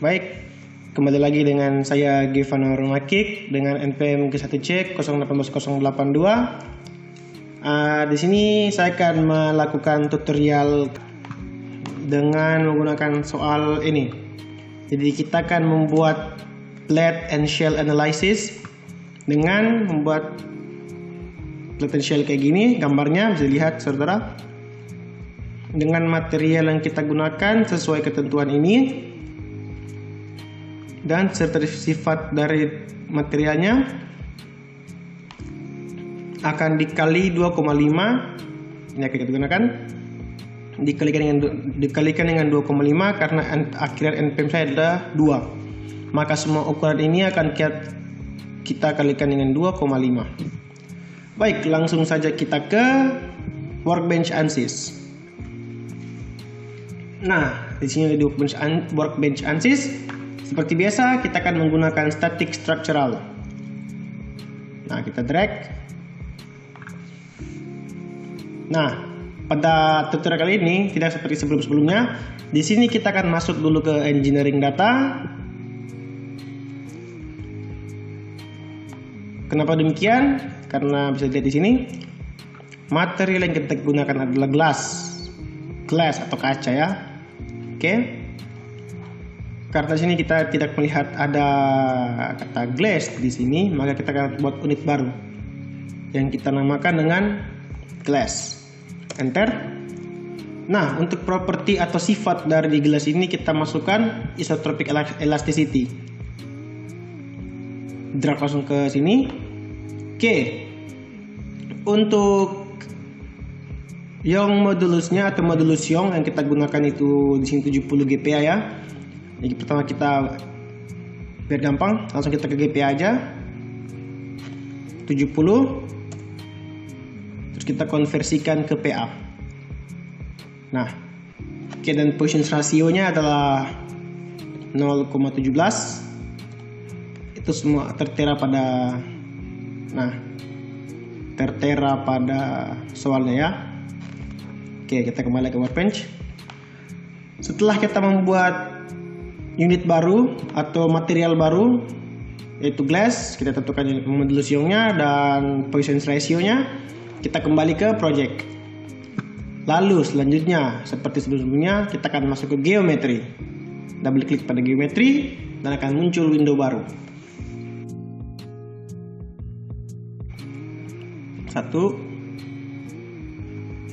Baik, kembali lagi dengan saya Givano Rumakik dengan NPM G1C 080082. Di sini saya akan melakukan tutorial dengan menggunakan soal ini. Jadi kita akan membuat plate and shell analysis dengan membuat plate and shell kayak gini. Gambarnya bisa dilihat saudara. Dengan material yang kita gunakan sesuai ketentuan ini dan serta sifat dari materialnya akan dikali 2,5. Ini akan kita gunakan dikalikan dengan 2,5 karena akhiran NPM saya adalah 2. Maka semua ukuran ini akan kita kalikan dengan 2,5. Baik, langsung saja kita ke workbench ANSYS. Nah, di sini ada workbench ANSYS. Seperti biasa, kita akan menggunakan static structural. Nah, kita drag. Nah, pada tutorial kali ini tidak seperti sebelum-sebelumnya. Di sini kita akan masuk dulu ke engineering data. Kenapa demikian? Karena bisa dilihat di sini, material yang kita gunakan adalah glass atau kaca ya. Oke. Karena di sini kita tidak melihat ada kata glass di sini, maka kita akan buat unit baru yang kita namakan dengan glass. Enter. Nah, untuk properti atau sifat dari glass ini kita masukkan isotropic elasticity. Drag langsung ke sini. Oke. Untuk Young modulusnya atau modulus Young yang kita gunakan itu di sini 70 GPa ya. Jadi pertama kita biar gampang langsung kita ke GPa aja 70, terus kita konversikan ke PA. Nah, oke, dan position ratio-nya adalah 0,17. Itu semua tertera pada soalnya ya. Oke, kita kembali ke workbench. Setelah kita membuat unit baru atau material baru yaitu glass, kita tentukan modulus Young-nya dan Poisson's ratio-nya. Kita kembali ke project. Lalu selanjutnya seperti sebelumnya kita akan masuk ke geometry. Double klik pada geometry dan akan muncul window baru. 1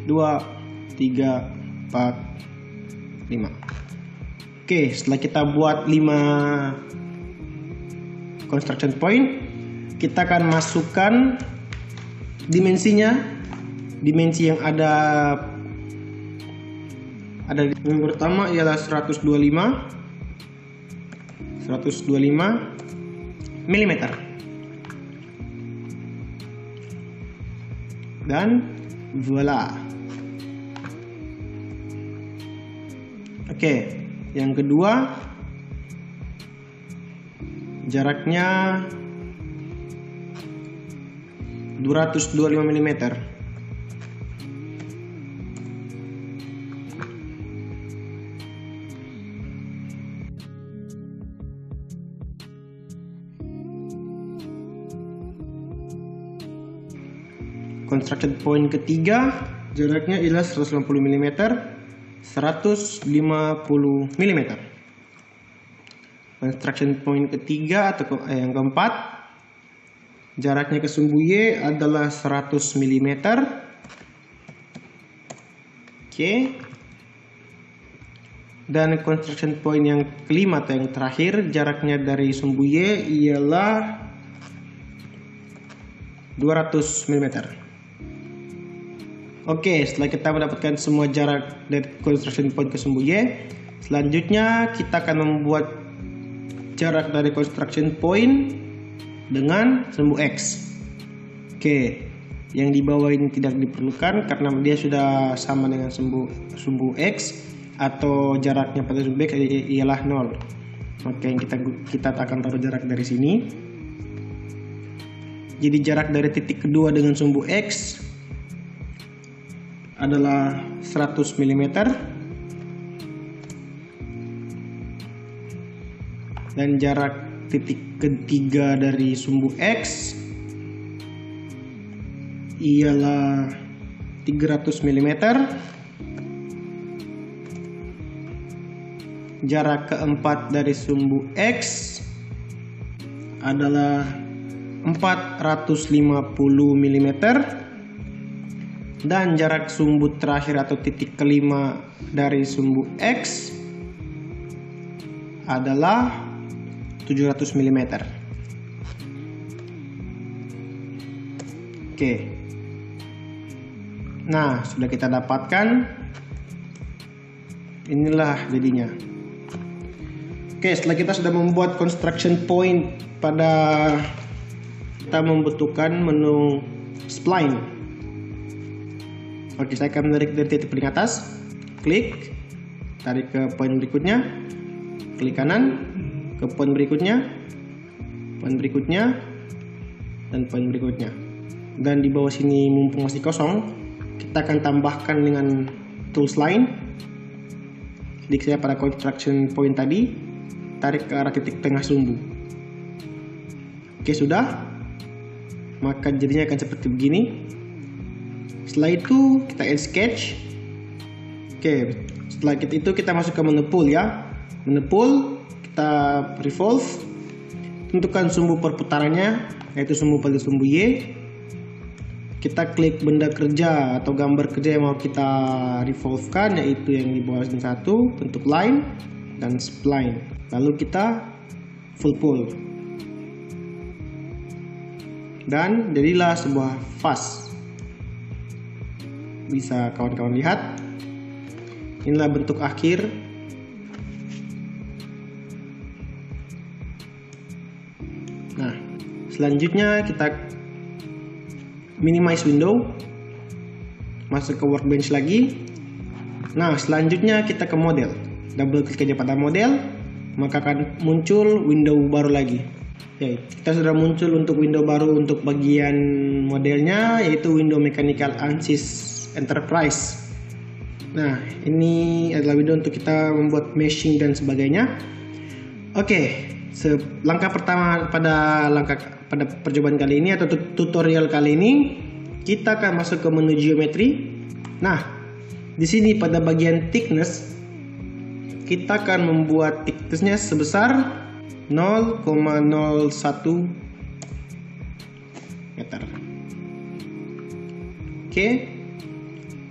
2 3 4 5. Oke, setelah kita buat 5 construction point, kita akan masukkan dimensinya. Dimensi yang ada yang pertama ialah 125 mm. Dan voila. Oke, yang kedua jaraknya 225 mm. Construction point ketiga jaraknya ialah 150 mm. 150 mm. Construction point ketiga atau yang keempat jaraknya ke sumbu Y adalah 100 mm. Oke. Dan construction point yang kelima atau yang terakhir jaraknya dari sumbu Y ialah 200 mm. Oke, setelah kita mendapatkan semua jarak dari construction point ke sumbu Y, selanjutnya kita akan membuat jarak dari construction point dengan sumbu X. Oke, yang di bawah ini tidak diperlukan karena dia sudah sama dengan sumbu X atau jaraknya pada sumbu X ialah 0. Oke, yang kita akan taruh jarak dari sini. Jadi jarak dari titik kedua dengan sumbu X adalah 100 mm. dan jarak titik ketiga dari sumbu X ialah 300 mm. Jarak keempat dari sumbu X adalah 450 mm. Dan jarak sumbu terakhir atau titik kelima dari sumbu X adalah 700 mm. Oke. Nah, sudah kita dapatkan. Inilah jadinya. Oke, setelah kita sudah membuat construction point pada, kita membutuhkan menu spline. Oke, saya akan menarik dari titik paling atas, klik, tarik ke poin berikutnya, klik kanan, ke poin berikutnya, dan poin berikutnya. Dan di bawah sini mumpung masih kosong, kita akan tambahkan dengan tools lain. Klik saya pada construction point tadi, tarik ke arah titik tengah sumbu. Oke, sudah. Maka jadinya akan seperti begini. Setelah itu kita add sketch. Oke, setelah itu kita masuk ke menu pool ya. Menu pool, kita revolve. Tentukan sumbu perputarannya, yaitu sumbu pada sumbu Y. Kita klik benda kerja atau gambar kerja yang mau kita revolvekan, yaitu yang di bawah sini satu, bentuk line dan spline. Lalu kita full pull. Dan jadilah sebuah vase. Bisa kawan-kawan lihat. Inilah bentuk akhir. Nah, selanjutnya kita minimize window, masuk ke workbench lagi. Nah, selanjutnya kita ke model, double klik aja pada model, maka akan muncul window baru lagi. Ya, kita sudah muncul untuk window baru untuk bagian modelnya, yaitu window mechanical ANSYS Enterprise. Nah, ini adalah window untuk kita membuat meshing dan sebagainya. Oke, langkah pertama pada percobaan kali ini atau tutorial kali ini, kita akan masuk ke menu geometry. Nah, di sini pada bagian thickness, kita akan membuat thicknessnya sebesar 0,01 meter. Oke.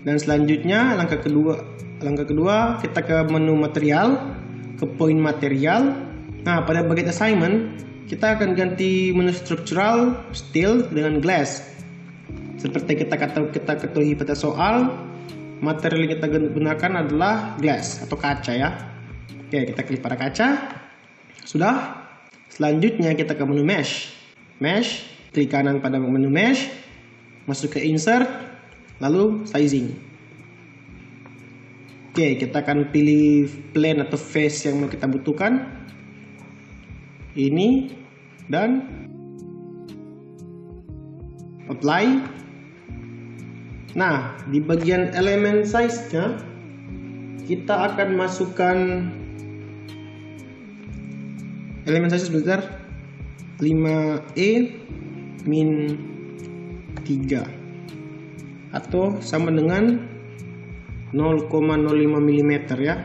Dan selanjutnya langkah kedua kita ke menu material, ke poin material. Nah, pada bagian assignment kita akan ganti menu structural steel dengan glass. Seperti kita ketahui pada soal, material yang kita gunakan adalah glass atau kaca ya. Oke, kita klik pada kaca. Sudah. Selanjutnya kita ke menu mesh. Mesh, klik kanan pada menu mesh, masuk ke insert, lalu sizing. Oke, kita akan pilih plane atau face yang mau kita butuhkan. Ini dan apply. Nah, di bagian elemen size-nya kita akan masukkan elemen size sebesar 5E min 3 atau sama dengan 0,05 mm ya,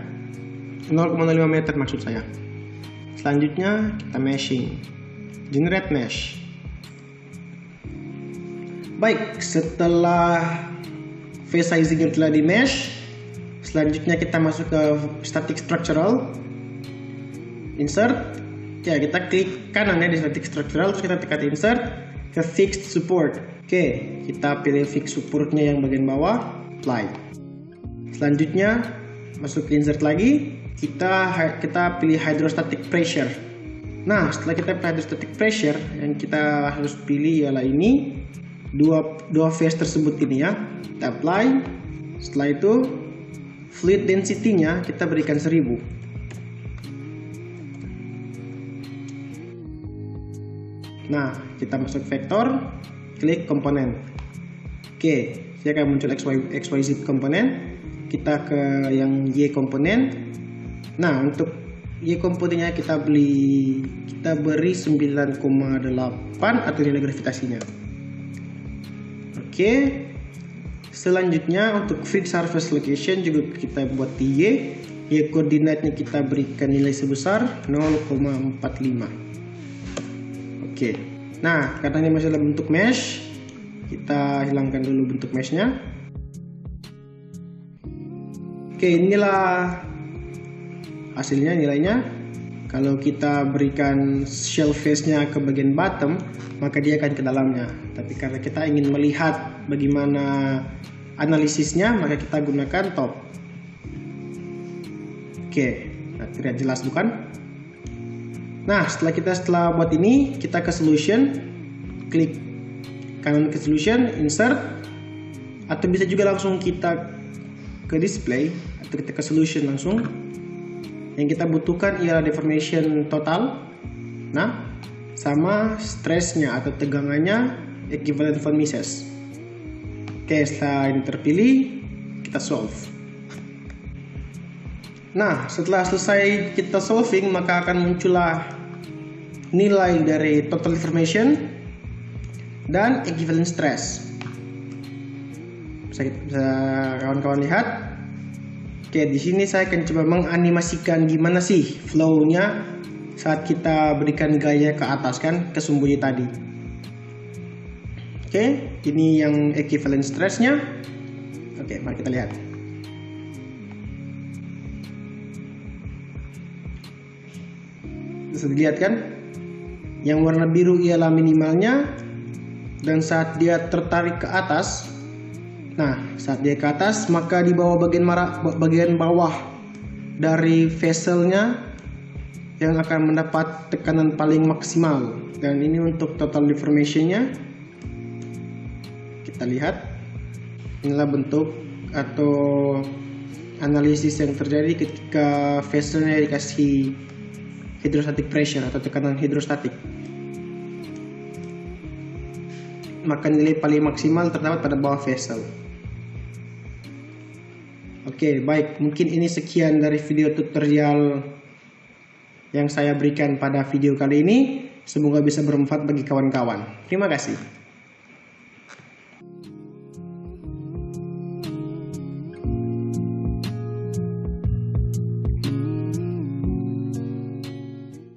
0,05 meter maksud saya. Selanjutnya kita meshing, generate mesh. Baik, setelah face sizing yang telah di mesh, selanjutnya kita masuk ke static structural, insert. Ya, kita klik kanan ya di static structural, terus kita tekan insert ke fixed support. Oke, kita pilih fixed supportnya yang bagian bawah, apply. Selanjutnya masuk ke insert lagi, kita pilih hydrostatic pressure. Nah, setelah kita pilih hydrostatic pressure, yang kita harus pilih ialah ini, dua phase tersebut ini ya. Kita apply. Setelah itu fluid density-nya kita berikan 1000. Nah, kita masuk vektor, klik komponen. Oke, saya akan muncul XYZ komponen. Kita ke yang Y komponen. Nah, untuk Y komponennya kita beri 9,8 atau nilai gravitasinya. Oke. Selanjutnya untuk free surface location juga kita buat Y. Y koordinatnya kita berikan nilai sebesar 0,45. Oke. Nah, karena ini masih dalam bentuk mesh, kita hilangkan dulu bentuk meshnya. Oke, inilah hasilnya, nilainya. Kalau kita berikan shell face-nya ke bagian bottom, maka dia akan ke dalamnya. Tapi karena kita ingin melihat bagaimana analisisnya, maka kita gunakan top. Oke, nah, terlihat jelas bukan? Nah, setelah buat ini, kita ke solution, klik kanan ke solution, insert, atau bisa juga langsung kita ke display, atau kita ke solution langsung. Yang kita butuhkan ialah deformation total, nah, sama stressnya atau tegangannya equivalent von Mises. Oke, setelah ini terpilih, kita solve. Nah, setelah selesai kita solving, maka akan muncullah nilai dari total deformation dan equivalent stress. Bisa kawan-kawan lihat. Oke, di sini saya akan coba menganimasikan gimana sih flow-nya saat kita berikan gaya ke atas kan, ke sumbunya tadi. Oke, ini yang equivalent stress-nya. Oke, mari kita lihat. Bisa dilihat kan? Yang warna biru ialah minimalnya, dan saat dia tertarik ke atas, nah, saat dia ke atas, maka di bawah bagian bawah dari vesselnya yang akan mendapat tekanan paling maksimal. Dan ini untuk total deformation-nya. Kita lihat. Inilah bentuk atau analisis yang terjadi ketika vesselnya dikasih hydrostatic pressure atau tekanan hidrostatik. Maka nilai paling maksimal terdapat pada bawah vessel. Oke, baik. Mungkin ini sekian dari video tutorial yang saya berikan pada video kali ini. Semoga bisa bermanfaat bagi kawan-kawan. Terima kasih.